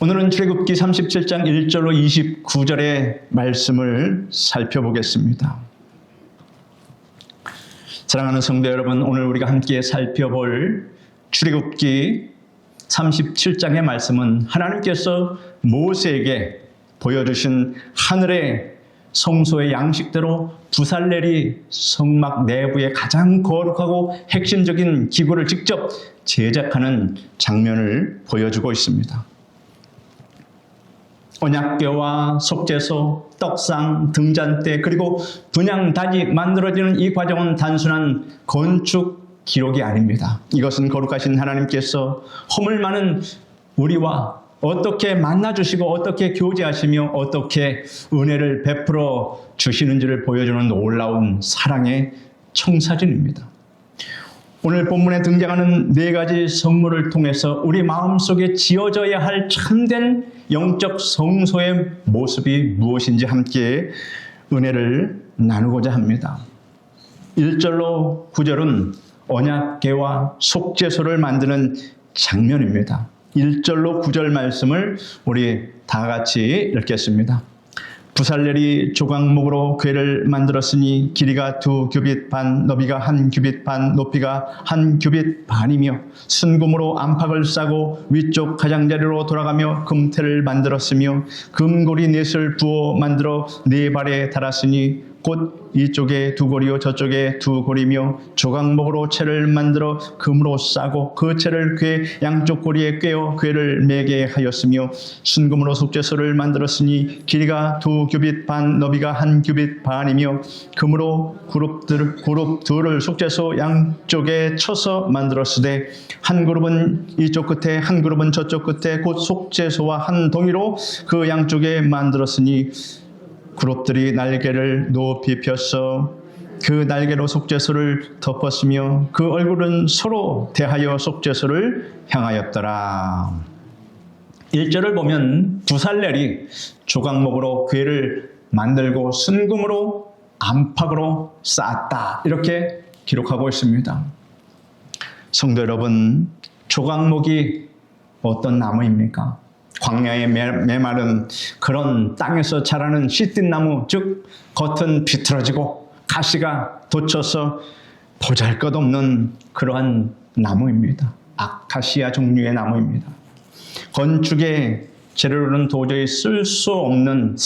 오늘은 출애굽기 37장 1절로 29절의 말씀을 살펴보겠습니다. 사랑하는 성도 여러분, 오늘 우리가 함께 살펴볼 출애굽기 37장의 말씀은 하나님께서 모세에게 보여주신 하늘의 성소의 양식대로 부살레리 성막 내부의 가장 거룩하고 핵심적인 기구를 직접 제작하는 장면을 보여주고 있습니다. 언약궤와 속죄소, 떡상, 등잔대, 그리고 분향단이 만들어지는 이 과정은 단순한 건축 기록이 아닙니다. 이것은 거룩하신 하나님께서 허물 많은 우리와 어떻게 만나주시고 어떻게 교제하시며 어떻게 은혜를 베풀어 주시는지를 보여주는 놀라운 사랑의 청사진입니다. 오늘 본문에 등장하는 네 가지 성물을 통해서 우리 마음속에 지어져야 할 참된 영적 성소의 모습이 무엇인지 함께 은혜를 나누고자 합니다. 1절로 9절은 언약궤와 속죄소를 만드는 장면입니다. 1절로 9절 말씀을 우리 다 같이 읽겠습니다. 부살레리 조각목으로 궤를 만들었으니 길이가 2규빗 반, 너비가 1규빗 반, 높이가 1규빗 반이며 순금으로 안팎을 싸고 위쪽 가장자리로 돌아가며 금태를 만들었으며 금고리 넷을 부어 만들어 네 발에 달았으니 곧 이쪽에 2고리요 저쪽에 2고리며 조각목으로 채를 만들어 금으로 싸고 그 채를 궤 양쪽 고리에 꿰어 궤를 매게 하였으며 순금으로 속죄소를 만들었으니 길이가 2규빗 반, 너비가 1규빗 반이며 금으로 그룹 둘을 속죄소 양쪽에 쳐서 만들었으되 한 그룹은 이쪽 끝에 한 그룹은 저쪽 끝에 곧 속죄소와 한 동이로 그 양쪽에 만들었으니 그룹들이 날개를 높이 펴서 그 날개로 속죄소를 덮었으며 그 얼굴은 서로 대하여 속죄소를 향하였더라. 1절을 보면 부살레리 조각목으로 궤를 만들고 순금으로 안팎으로 쌓았다, 이렇게 기록하고 있습니다. 성도 여러분, 조각목이 어떤 나무입니까? 광야의 메마른 그런 땅에서 자라는 씨앗나무, 즉 겉은 비틀어지고 가시가 돋쳐서 보잘것없는 그러한 나무입니다. 아카시아 종류의 나무입니다. 건축의 재료로는 도저히 쓸모없는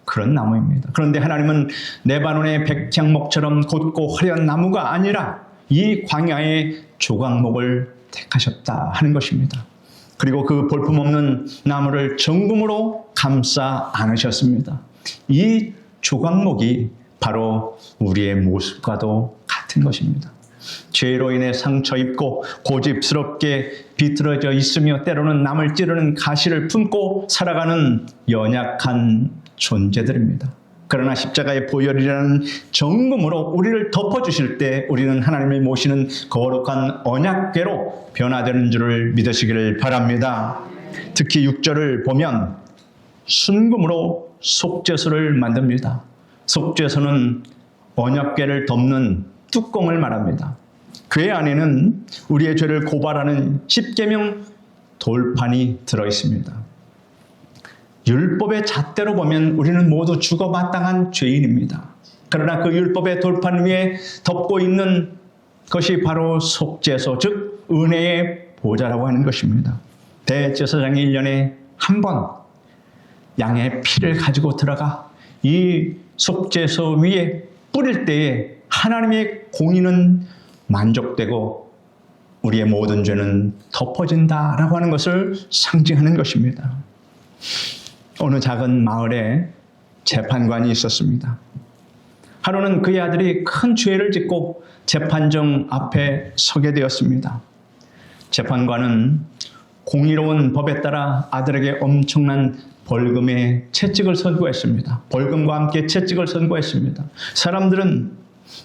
그런 나무입니다. 그런데 하나님은 레바논의 백향목처럼 곧고 화려한 나무가 아니라 이 광야의 조각목을 택하셨다 하는 것입니다. 그리고 그 볼품없는 나무를 정금으로 감싸 안으셨습니다. 이 조각목이 바로 우리의 모습과도 같은 것입니다. 죄로 인해 상처 입고 고집스럽게 비틀어져 있으며 때로는 남을 찌르는 가시를 품고 살아가는 연약한 존재들입니다. 그러나 십자가의 보혈이라는 정금으로 우리를 덮어주실 때 우리는 하나님이 모시는 거룩한 언약궤로 변화되는 줄을 믿으시기를 바랍니다. 특히 6절을 보면 순금으로 속죄소를 만듭니다. 속죄소는 언약궤를 덮는 뚜껑을 말합니다. 궤 안에는 우리의 죄를 고발하는 십계명 돌판이 들어있습니다. 율법의 잣대로 보면 우리는 모두 죽어마땅한 죄인입니다. 그러나 그 율법의 돌판 위에 덮고 있는 것이 바로 속죄소, 즉 은혜의 보좌라고 하는 것입니다. 대제사장이 1년에 한 번 양의 피를 가지고 들어가 이 속죄소 위에 뿌릴 때에 하나님의 공의는 만족되고 우리의 모든 죄는 덮어진다라고 하는 것을 상징하는 것입니다. 어느 작은 마을에 재판관이 있었습니다. 하루는 그의 아들이 큰 죄를 짓고 재판정 앞에 서게 되었습니다. 재판관은 공의로운 법에 따라 아들에게 엄청난 벌금의 채찍을 선고했습니다. 벌금과 함께 채찍을 선고했습니다. 사람들은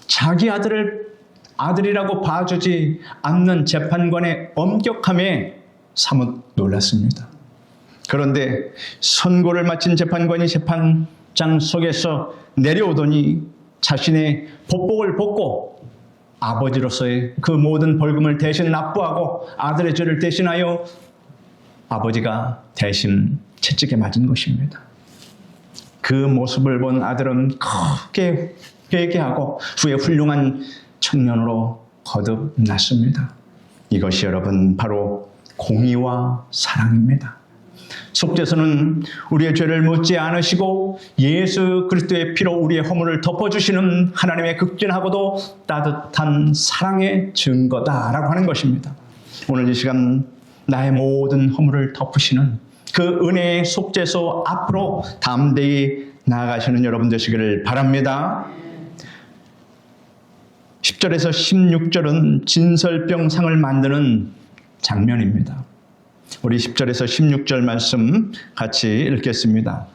자기 아들이라고 봐주지 않는 재판관의 엄격함에 사뭇 놀랐습니다. 그런데 선고를 마친 재판관이 재판장 속에서 내려오더니 자신의 복복을 벗고 아버지로서의 그 모든 벌금을 대신 납부하고 아들의 죄를 대신하여 아버지가 대신 채찍에 맞은 것입니다. 그 모습을 본 아들은 크게 회개하고 후에 훌륭한 청년으로 거듭났습니다. 이것이 여러분 바로 공의와 사랑입니다. 속죄서는 우리의 죄를 묻지 않으시고 예수 그리스도의 피로 우리의 허물을 덮어주시는 하나님의 극진하고도 따뜻한 사랑의 증거다라고 하는 것입니다. 오늘 이 시간 나의 모든 허물을 덮으시는 그 은혜의 속죄소 앞으로 담대히 나아가시는 여러분 되시기를 바랍니다. 10절에서 16절은 진설병상을 만드는 장면입니다. 우리 10절에서 16절 말씀 같이 읽겠습니다.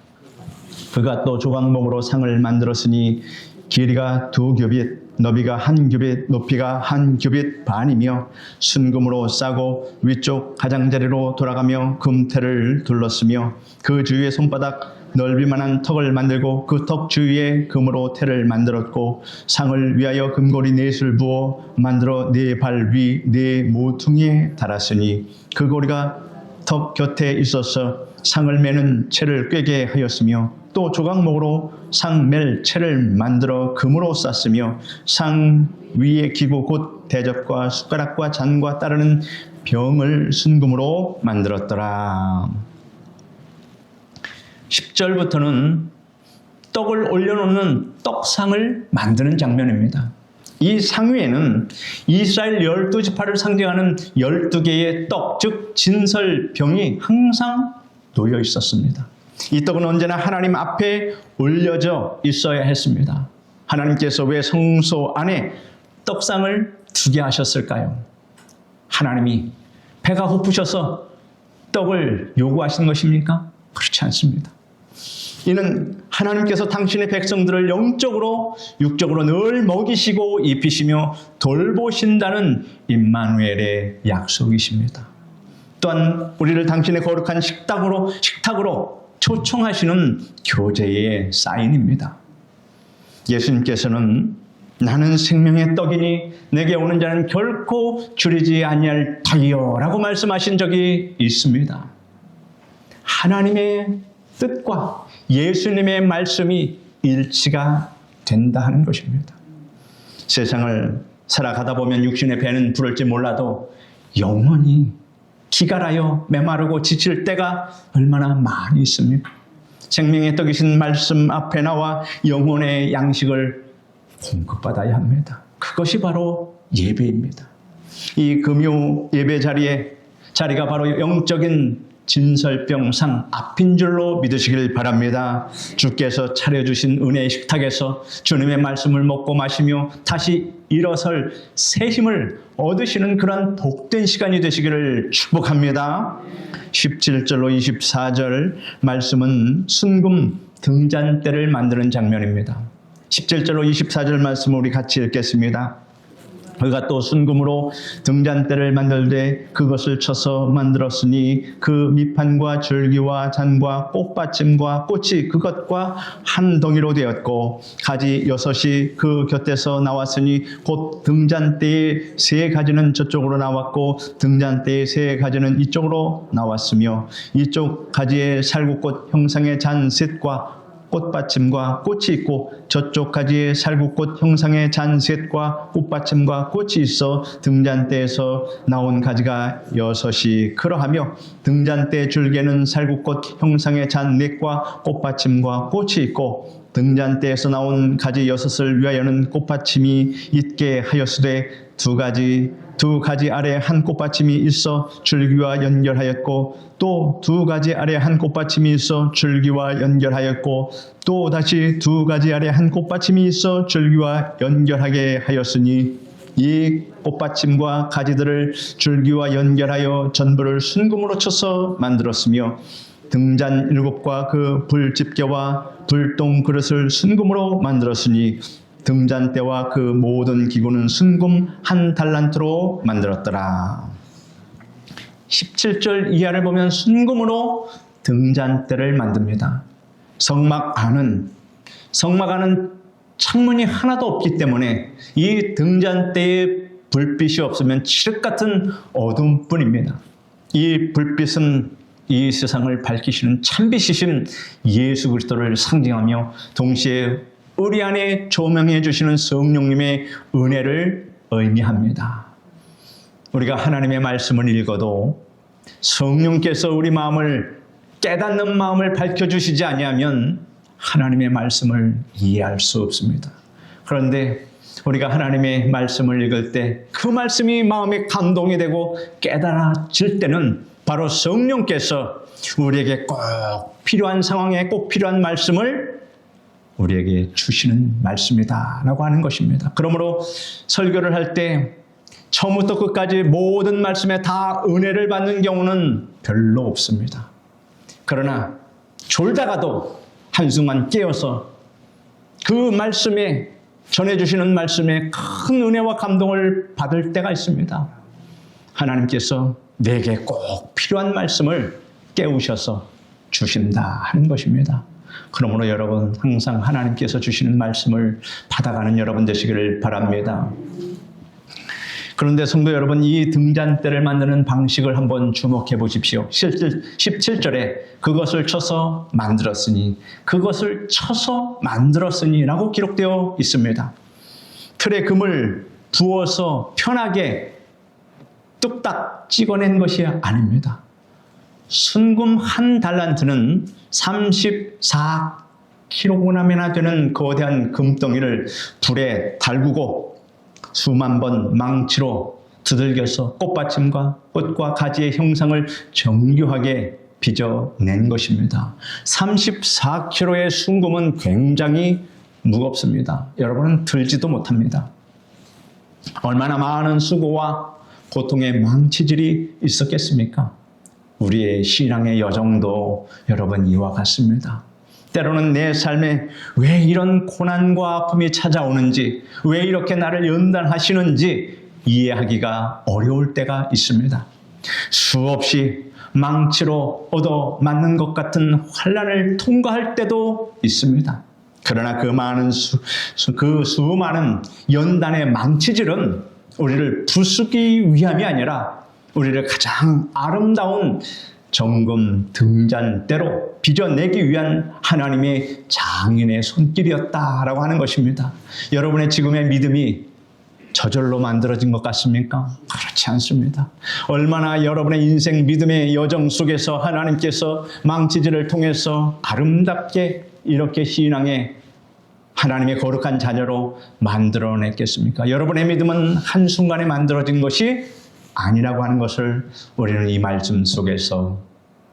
그가 또 조각목으로 상을 만들었으니 길이가 2규빗, 너비가 1규빗, 높이가 1규빗 반이며 순금으로 싸고 위쪽 가장자리로 돌아가며 금테를 둘렀으며 그 주위에 손바닥 넓이만한 턱을 만들고 그 턱 주위에 금으로 테를 만들었고 상을 위하여 금고리 4술 부어 만들어 4발 위 4모퉁이에 달았으니 그 고리가 턱 곁에 있어서 상을 매는 채를 꿰게 하였으며 또 조각목으로 상 맬 채를 만들어 금으로 쌌으며 상 위에 기구 곧 대접과 숟가락과 잔과 따르는 병을 순금으로 만들었더라. 10절부터는 떡을 올려놓는 떡상을 만드는 장면입니다. 이 상 위에는 이스라엘 12지파를 상징하는 12개의 떡, 즉 진설병이 항상 놓여 있었습니다. 이 떡은 언제나 하나님 앞에 올려져 있어야 했습니다. 하나님께서 왜 성소 안에 떡상을 두게 하셨을까요? 하나님이 배가 고프셔서 떡을 요구하신 것입니까? 그렇지 않습니다. 이는 하나님께서 당신의 백성들을 영적으로 육적으로 늘 먹이시고 입히시며 돌보신다는 임마누엘의 약속이십니다. 또한 우리를 당신의 거룩한 식탁으로 초청하시는 교제의 사인입니다. 예수님께서는 나는 생명의 떡이니 내게 오는 자는 결코 줄이지 아니할 터이요 라고 말씀하신 적이 있습니다. 하나님의 뜻과 예수님의 말씀이 일치가 된다 하는 것입니다. 세상을 살아가다 보면 육신의 배는 부를지 몰라도 영원히 기갈하여 메마르고 지칠 때가 얼마나 많이 있습니까? 생명의 떡이신 말씀 앞에 나와 영혼의 양식을 공급받아야 합니다. 그것이 바로 예배입니다. 이 금요 예배 자리가 바로 영적인 진설병상 앞인 줄로 믿으시길 바랍니다. 주께서 차려주신 은혜의 식탁에서 주님의 말씀을 먹고 마시며 다시 일어설 새 힘을 얻으시는 그런 복된 시간이 되시기를 축복합니다. 17절로 24절 말씀은 순금 등잔대를 만드는 장면입니다. 17절로 24절 말씀을 우리 같이 읽겠습니다. 그가 또 순금으로 등잔대를 만들되 그것을 쳐서 만들었으니 그 밑판과 줄기와 잔과 꽃받침과 꽃이 그것과 한 덩이로 되었고 가지 6이 그 곁에서 나왔으니 곧 등잔대의 3가지는 저쪽으로 나왔고 등잔대의 3가지는 이쪽으로 나왔으며 이쪽 가지에 살구꽃 형상의 잔 셋과 꽃받침과 꽃이 있고 저쪽 가지에 살구꽃 형상의 잔셋과 꽃받침과 꽃이 있어 등잔대에서 나온 가지가 6이 그러하며 등잔대 줄개는 살구꽃 형상의 잔넷과 꽃받침과 꽃이 있고 등잔대에서 나온 가지 6을 위하여는 꽃받침이 있게 하였으되 두 가지 아래 한 꽃받침이 있어 줄기와 연결하였고 또 두 가지 아래 한 꽃받침이 있어 줄기와 연결하였고 또 다시 두 가지 아래 한 꽃받침이 있어 줄기와 연결하게 하였으니 이 꽃받침과 가지들을 줄기와 연결하여 전부를 순금으로 쳐서 만들었으며 등잔 7과 그 불집게와 불똥 그릇을 순금으로 만들었으니 등잔대와 그 모든 기구는 순금 1달란트로 만들었더라. 17절 이하를 보면 순금으로 등잔대를 만듭니다. 성막 안은 창문이 하나도 없기 때문에 이 등잔대에 불빛이 없으면 칠흑 같은 어둠뿐입니다. 이 불빛은 이 세상을 밝히시는 참빛이신 예수 그리스도를 상징하며 동시에 우리 안에 조명해 주시는 성령님의 은혜를 의미합니다. 우리가 하나님의 말씀을 읽어도 성령께서 우리 마음을 깨닫는 마음을 밝혀주시지 아니하면 하나님의 말씀을 이해할 수 없습니다. 그런데 우리가 하나님의 말씀을 읽을 때 그 말씀이 마음에 감동이 되고 깨달아질 때는 바로 성령께서 우리에게 꼭 필요한 상황에 꼭 필요한 말씀을 우리에게 주시는 말씀이다 라고 하는 것입니다. 그러므로 설교를 할 때 처음부터 끝까지 모든 말씀에 다 은혜를 받는 경우는 별로 없습니다. 그러나 졸다가도 한순간 깨어서 그 말씀에 전해주시는 말씀에 큰 은혜와 감동을 받을 때가 있습니다. 하나님께서 내게 꼭 필요한 말씀을 깨우셔서 주신다 하는 것입니다. 그러므로 여러분 항상 하나님께서 주시는 말씀을 받아가는 여러분 되시기를 바랍니다. 그런데 성도 여러분, 이 등잔대를 만드는 방식을 한번 주목해 보십시오. 17절에 그것을 쳐서 만들었으니 그것을 쳐서 만들었으니 라고 기록되어 있습니다. 틀에 금을 부어서 편하게 뚝딱 찍어낸 것이 아닙니다. 순금 한 달란트는 34kg이나 되는 거대한 금덩이를 불에 달구고 수만 번 망치로 두들겨서 꽃받침과 꽃과 가지의 형상을 정교하게 빚어낸 것입니다. 34kg의 순금은 굉장히 무겁습니다. 여러분은 들지도 못합니다. 얼마나 많은 수고와 고통의 망치질이 있었겠습니까? 우리의 신앙의 여정도 여러분 이와 같습니다. 때로는 내 삶에 왜 이런 고난과 아픔이 찾아오는지, 왜 이렇게 나를 연단하시는지 이해하기가 어려울 때가 있습니다. 수없이 망치로 얻어맞는 것 같은 환난을 통과할 때도 있습니다. 그러나 그 수많은 연단의 망치질은 우리를 부수기 위함이 아니라 우리를 가장 아름다운 정금 등잔대로 빚어내기 위한 하나님의 장인의 손길이었다라고 하는 것입니다. 여러분의 지금의 믿음이 저절로 만들어진 것 같습니까? 그렇지 않습니다. 얼마나 여러분의 인생 믿음의 여정 속에서 하나님께서 망치질을 통해서 아름답게 이렇게 신앙의 하나님의 거룩한 자녀로 만들어냈겠습니까? 여러분의 믿음은 한순간에 만들어진 것이 아니라고 하는 것을 우리는 이 말씀 속에서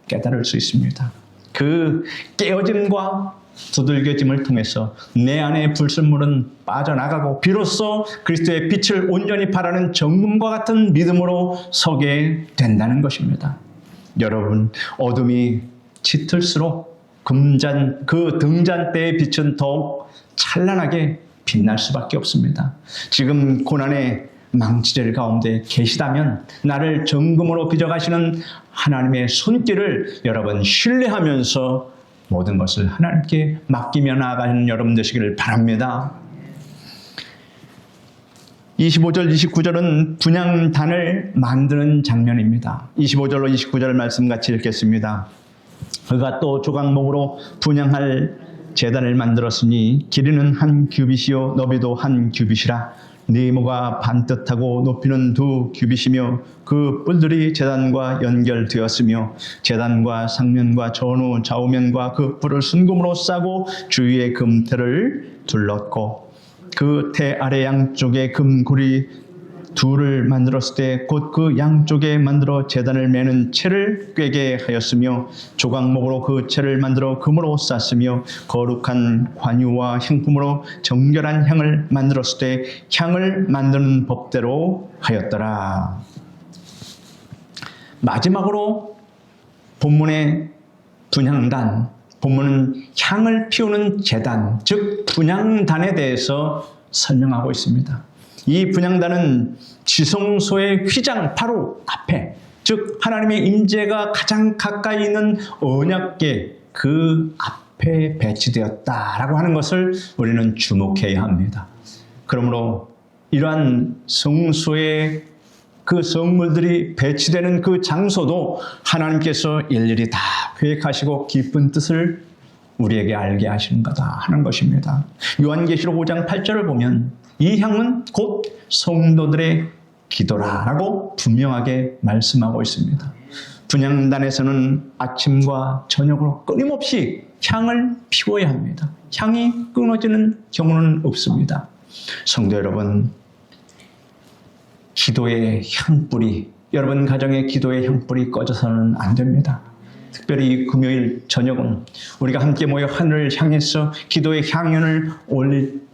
깨달을 수 있습니다. 그 깨어짐과 두들겨짐을 통해서 내 안의 불순물은 빠져나가고 비로소 그리스도의 빛을 온전히 바라는 정금과 같은 믿음으로 서게 된다는 것입니다. 여러분, 어둠이 짙을수록 그 등잔대의 빛은 더욱 찬란하게 빛날 수밖에 없습니다. 지금 고난의 망치질 가운데 계시다면 나를 정금으로 빚어가시는 하나님의 손길을 여러분 신뢰하면서 모든 것을 하나님께 맡기며 나아가는 여러분 되시기를 바랍니다. 25절, 29절은 분향단을 만드는 장면입니다. 25절로 29절 말씀 같이 읽겠습니다. 그가 또 조각목으로 분향할 제단을 만들었으니 길이는 한 규빗이요 너비도 한 규빗이라 네모가 반듯하고 높이는 2규빗이며 그 뿔들이 제단과 연결되었으며 제단과 상면과 전후 좌우면과 그 뿔을 순금으로 싸고 주위에 금테를 둘렀고 그 테 아래 양쪽에 금고리 둘을 만들었을 때 곧 그 양쪽에 만들어 제단을 매는 채를 꿰게 하였으며 조각목으로 그 채를 만들어 금으로 쌌으며 거룩한 관유와 향품으로 정결한 향을 만들었을 때 향을 만드는 법대로 하였더라. 마지막으로 본문의 분향단, 본문은 향을 피우는 제단, 즉 분향단에 대해서 설명하고 있습니다. 이 분향단은 지성소의 휘장 바로 앞에, 즉 하나님의 임재가 가장 가까이 있는 언약궤 그 앞에 배치되었다라고 하는 것을 우리는 주목해야 합니다. 그러므로 이러한 성소의 그 성물들이 배치되는 그 장소도 하나님께서 일일이 다 계획하시고 깊은 뜻을 우리에게 알게 하시는 거다 하는 것입니다. 요한계시록 5장 8절을 보면 이 향은 곧 성도들의 기도라라고 분명하게 말씀하고 있습니다. 분향단에서는 아침과 저녁으로 끊임없이 향을 피워야 합니다. 향이 끊어지는 경우는 없습니다. 성도 여러분, 기도의 향불이, 여러분 가정의 기도의 향불이 꺼져서는 안 됩니다. 특별히 금요일 저녁은 우리가 함께 모여 하늘을 향해서 기도의 향연을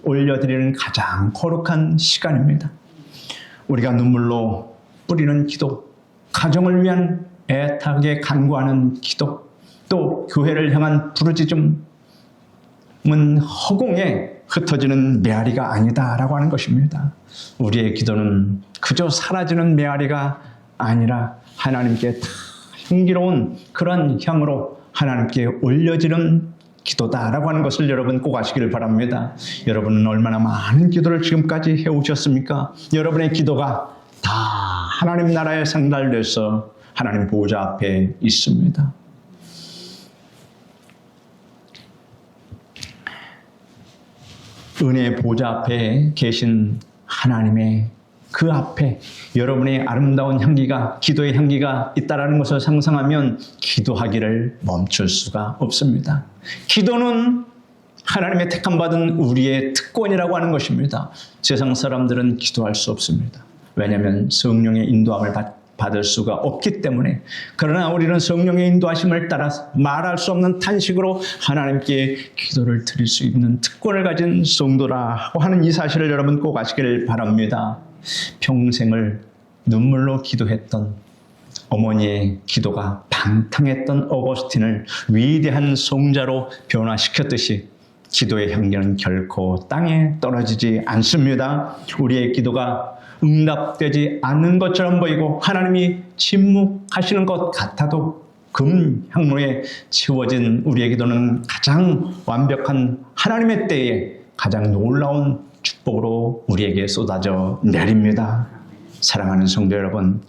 올려드리는 가장 거룩한 시간입니다. 우리가 눈물로 뿌리는 기도, 가정을 위한 애타게 간구하는 기도, 또 교회를 향한 부르짖음은 허공에 흩어지는 메아리가 아니다라고 하는 것입니다. 우리의 기도는 그저 사라지는 메아리가 아니라 하나님께 다 향기로운 그런 향으로 하나님께 올려지는 기도다라고 하는 것을 여러분 꼭 아시기를 바랍니다. 여러분은 얼마나 많은 기도를 지금까지 해오셨습니까? 여러분의 기도가 다 하나님 나라에 상달돼서 하나님 보호자 앞에 있습니다. 은혜의 보호자 앞에 계신 하나님의 그 앞에 여러분의 아름다운 향기가, 기도의 향기가 있다는 것을 상상하면 기도하기를 멈출 수가 없습니다. 기도는 하나님의 택함받은 우리의 특권이라고 하는 것입니다. 세상 사람들은 기도할 수 없습니다. 왜냐하면 성령의 인도함을 받을 수가 없기 때문에. 그러나 우리는 성령의 인도하심을 따라 말할 수 없는 탄식으로 하나님께 기도를 드릴 수 있는 특권을 가진 성도라고 하는 이 사실을 여러분 꼭 아시기를 바랍니다. 평생을 눈물로 기도했던 어머니의 기도가 방탕했던 어거스틴을 위대한 성자로 변화시켰듯이 기도의 향기는 결코 땅에 떨어지지 않습니다. 우리의 기도가 응답되지 않는 것처럼 보이고 하나님이 침묵하시는 것 같아도 금향로에 채워진 우리의 기도는 가장 완벽한 하나님의 때에 가장 놀라운 축복으로 우리에게 쏟아져 내립니다. 사랑하는 성도 여러분,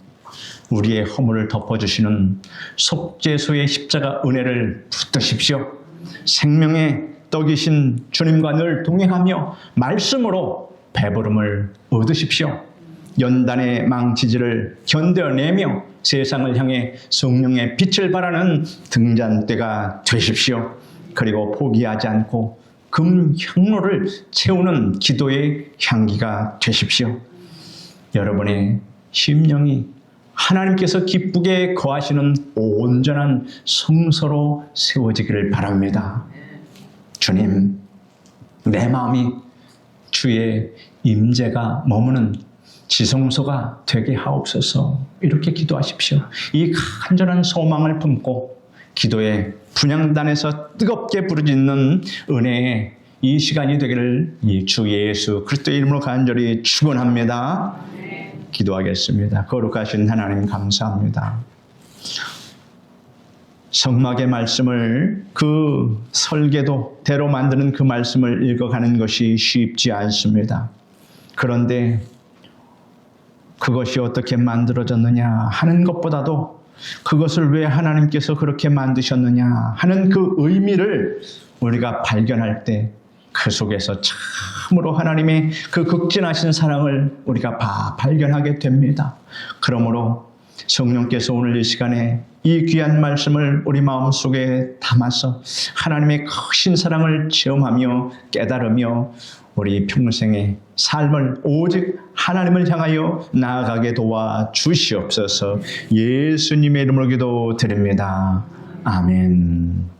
우리의 허물을 덮어주시는 속죄소의 십자가 은혜를 붙드십시오. 생명의 떡이신 주님과 늘 동행하며 말씀으로 배부름을 얻으십시오. 연단의 망치질을 견뎌내며 세상을 향해 성령의 빛을 발하는 등잔대가 되십시오. 그리고 포기하지 않고 금향로를 채우는 기도의 향기가 되십시오. 여러분의 심령이 하나님께서 기쁘게 거하시는 온전한 성소로 세워지기를 바랍니다. 주님, 내 마음이 주의 임재가 머무는 지성소가 되게 하옵소서. 이렇게 기도하십시오. 이 간절한 소망을 품고 기도의 분향단에서 뜨겁게 부르짖는 은혜의 이 시간이 되기를 주 예수 그리스도의 이름으로 간절히 축원합니다. 기도하겠습니다. 거룩하신 하나님 감사합니다. 성막의 말씀을 그 설계도대로 만드는 그 말씀을 읽어가는 것이 쉽지 않습니다. 그런데 그것이 어떻게 만들어졌느냐 하는 것보다도 그것을 왜 하나님께서 그렇게 만드셨느냐 하는 그 의미를 우리가 발견할 때 그 속에서 참으로 하나님의 그 극진하신 사랑을 우리가 발견하게 됩니다. 그러므로 성령께서 오늘 이 시간에 이 귀한 말씀을 우리 마음속에 담아서 하나님의 크신 사랑을 체험하며 깨달으며 우리 평생의 삶을 오직 하나님을 향하여 나아가게 도와 주시옵소서. 예수님의 이름으로 기도드립니다. 아멘.